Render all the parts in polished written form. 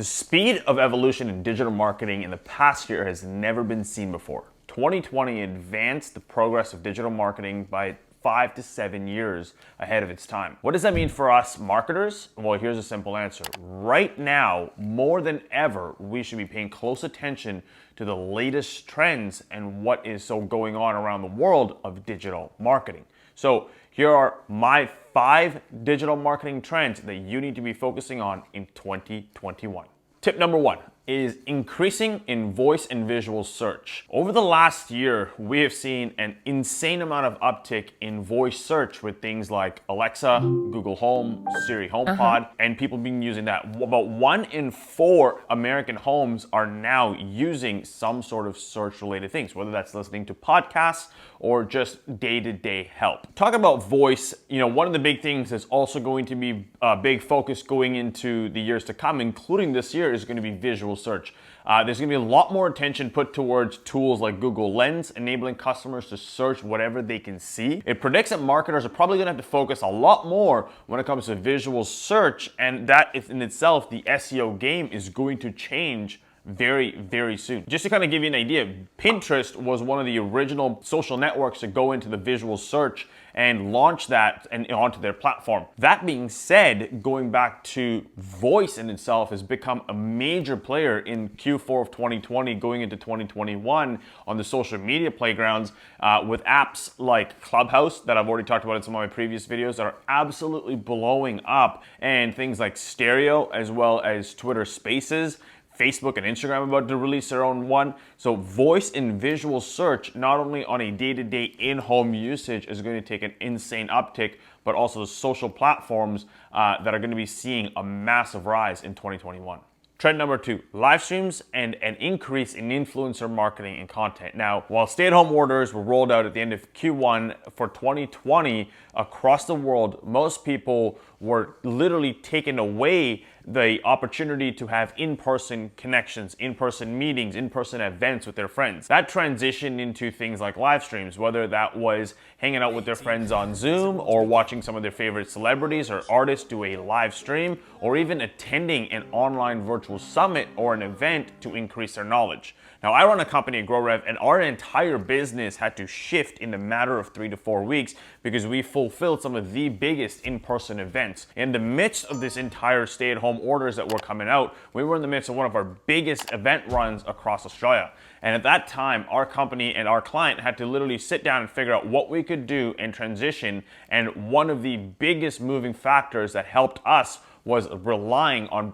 The speed of evolution in digital marketing in the past year has never been seen before. 2020 advanced the progress of digital marketing by 5 to 7 years ahead of its time. What does that mean for us marketers? Well, here's a simple answer. Right now, more than ever, we should be paying close attention to the latest trends and what is so going on around the world of digital marketing. So here are my 5 digital marketing trends that you need to be focusing on in 2021. Tip number 1 is increasing in voice and visual search. Over the last year, we have seen an insane amount of uptick in voice search with things like Alexa, Google Home, Siri HomePod, and people being using that. About 1 in 4 American homes are now using some sort of search-related things, whether that's listening to podcasts or just day-to-day help. Talk about voice, one of the big things is also going to be a big focus going into the years to come, including this year, is going to be visual search. There's going to be a lot more attention put towards tools like Google Lens, enabling customers to search whatever they can see. It predicts that marketers are probably going to have to focus a lot more when it comes to visual search, and that in itself, the SEO game is going to change very, very soon. Just to kind of give you an idea, Pinterest was one of the original social networks to go into the visual search and launch that and onto their platform. That being said, going back to voice in itself has become a major player in Q4 of 2020 going into 2021 on the social media playgrounds with apps like Clubhouse that I've already talked about in some of my previous videos that are absolutely blowing up, and things like Stereo as well as Twitter Spaces. Facebook and Instagram about to release their own one. So voice and visual search, not only on a day-to-day in-home usage, is going to take an insane uptick, but also the social platforms that are going to be seeing a massive rise in 2021. Trend number 2, live streams and an increase in influencer marketing and content. Now, while stay-at-home orders were rolled out at the end of Q1 for 2020 across the world, most people were literally taken away the opportunity to have in-person connections, in-person meetings, in-person events with their friends. That transitioned into things like live streams, whether that was hanging out with their friends on Zoom or watching some of their favorite celebrities or artists do a live stream, or even attending an online virtual summit or an event to increase their knowledge. Now, I run a company at GrowRev, and our entire business had to shift in a matter of 3 to 4 weeks because we fulfilled some of the biggest in-person events. In the midst of this entire stay-at-home orders that were coming out, we were in the midst of one of our biggest event runs across Australia. And at that time, our company and our client had to literally sit down and figure out what we could do and transition. And one of the biggest moving factors that helped us was relying on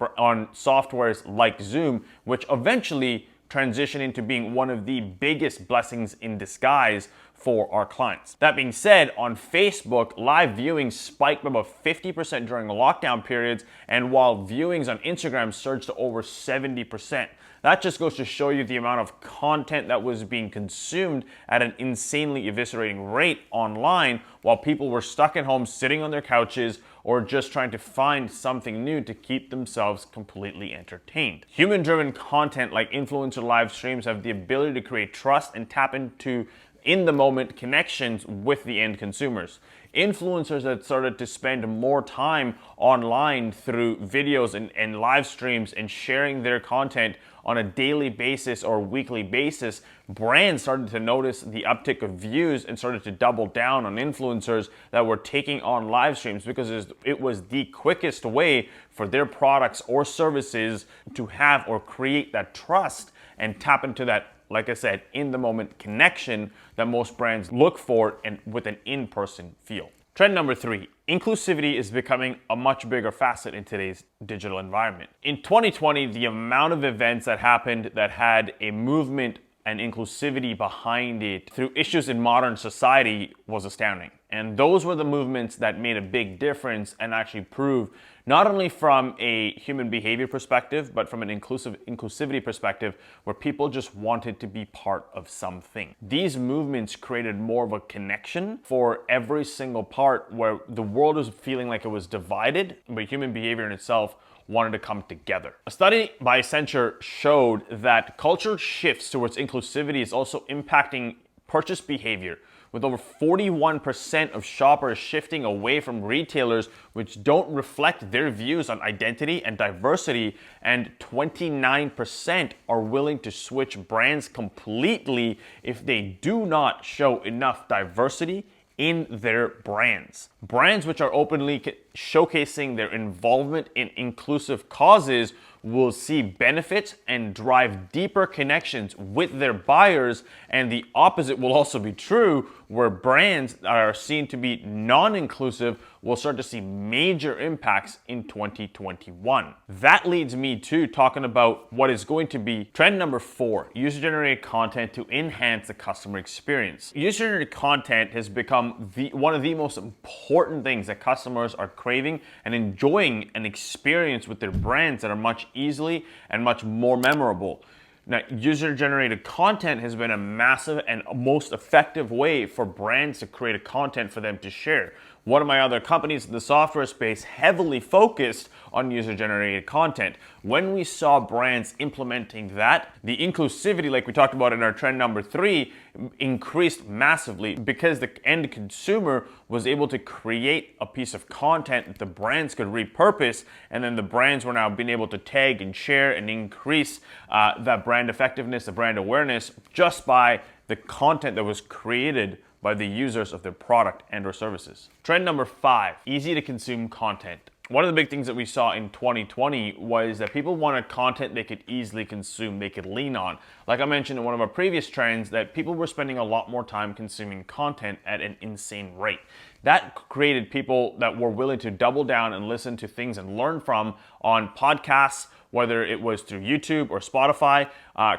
softwares like Zoom, which eventually transition into being one of the biggest blessings in disguise for our clients. That being said, on Facebook, live viewing spiked by about 50% during the lockdown periods, and while viewings on Instagram surged to over 70%. That just goes to show you the amount of content that was being consumed at an insanely eviscerating rate online while people were stuck at home sitting on their couches or just trying to find something new to keep themselves completely entertained. Human-driven content like influencer live streams have the ability to create trust and tap into in-the-moment connections with the end consumers. Influencers that started to spend more time online through videos and live streams and sharing their content on a daily basis or weekly basis, brands started to notice the uptick of views and started to double down on influencers that were taking on live streams because it was the quickest way for their products or services to have or create that trust and tap into that, like I said, in-the-moment connection that most brands look for and with an in-person feel. Trend number 3, inclusivity is becoming a much bigger facet in today's digital environment. In 2020, the amount of events that happened that had a movement and inclusivity behind it through issues in modern society was astounding. And those were the movements that made a big difference and actually proved, not only from a human behavior perspective, but from an inclusivity perspective, where people just wanted to be part of something. These movements created more of a connection for every single part, where the world was feeling like it was divided, but human behavior in itself wanted to come together. A study by Accenture showed that cultural shifts towards inclusivity is also impacting purchase behavior, with over 41% of shoppers shifting away from retailers which don't reflect their views on identity and diversity, and 29% are willing to switch brands completely if they do not show enough diversity in their brands. Brands which are openly showcasing their involvement in inclusive causes will see benefits and drive deeper connections with their buyers, and the opposite will also be true, where brands that are seen to be non-inclusive will start to see major impacts in 2021. That leads me to talking about what is going to be trend number 4, user-generated content to enhance the customer experience. User-generated content has become one of the most important things that customers are craving and enjoying an experience with their brands that are much easily and much more memorable. Now, user-generated content has been a massive and most effective way for brands to create a content for them to share. One of my other companies in the software space heavily focused on user-generated content. When we saw brands implementing that, the inclusivity, like we talked about in our trend number 3, increased massively because the end consumer was able to create a piece of content that the brands could repurpose, and then the brands were now being able to tag and share and increase that brand effectiveness, the brand awareness, just by the content that was created by the users of their product and or services. Trend number 5, easy to consume content. One of the big things that we saw in 2020 was that people wanted content they could easily consume, they could lean on. Like I mentioned in one of our previous trends, that people were spending a lot more time consuming content at an insane rate. That created people that were willing to double down and listen to things and learn from on podcasts, whether it was through YouTube or Spotify.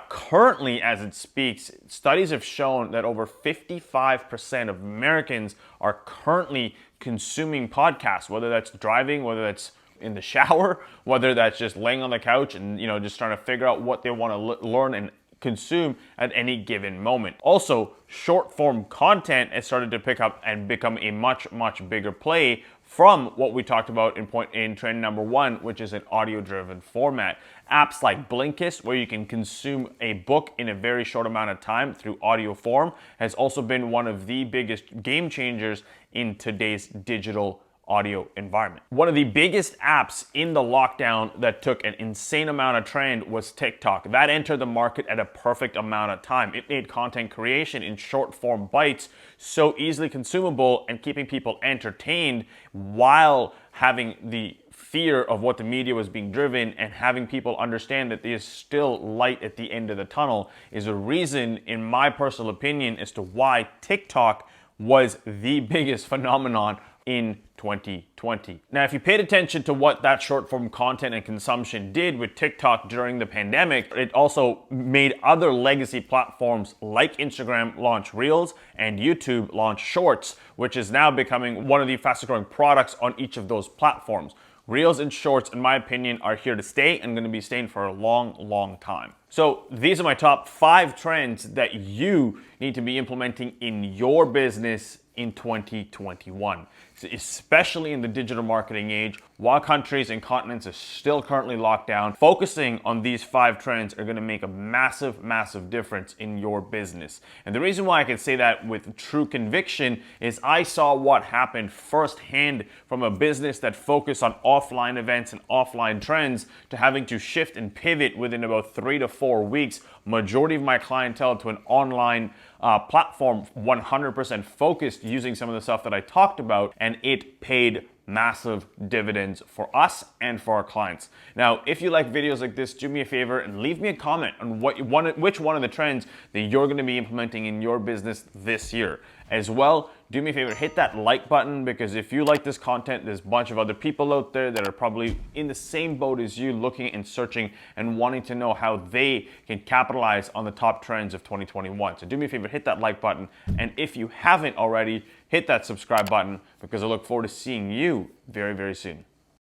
Currently, as it speaks, studies have shown that over 55% of Americans are currently consuming podcasts, whether that's driving, whether that's in the shower, whether that's just laying on the couch and just trying to figure out what they want to learn and consume at any given moment. Also, short form content has started to pick up and become a much bigger play from what we talked about in trend number 1, which is an audio-driven format. Apps like Blinkist, where you can consume a book in a very short amount of time through audio form, has also been one of the biggest game changers in today's digital audio environment. One of the biggest apps in the lockdown that took an insane amount of trend was TikTok. That entered the market at a perfect amount of time. It made content creation in short form bites so easily consumable and keeping people entertained while having the fear of what the media was being driven, and having people understand that there's still light at the end of the tunnel is a reason, in my personal opinion, as to why TikTok was the biggest phenomenon in 2020. Now, if you paid attention to what that short form content and consumption did with TikTok during the pandemic, it also made other legacy platforms like Instagram launch Reels and YouTube launch Shorts, which is now becoming one of the fastest growing products on each of those platforms. Reels and Shorts, in my opinion, are here to stay and going to be staying for a long time. So these are my top 5 trends that you need to be implementing in your business in 2021, especially in the digital marketing age. While countries and continents are still currently locked down, focusing on these 5 trends are going to make a massive difference in your business. And the reason why I can say that with true conviction is I saw what happened firsthand from a business that focused on offline events and offline trends to having to shift and pivot within about 3 to 4 weeks. Majority of my clientele to an online platform 100% focused using some of the stuff that I talked about, and it paid massive dividends for us and for our clients. Now, if you like videos like this, do me a favor and leave me a comment on which one of the trends that you're going to be implementing in your business this year. As well, do me a favor, hit that like button, because if you like this content, there's a bunch of other people out there that are probably in the same boat as you, looking and searching and wanting to know how they can capitalize on the top trends of 2021. So do me a favor, hit that like button. And if you haven't already, hit that subscribe button, because I look forward to seeing you very soon.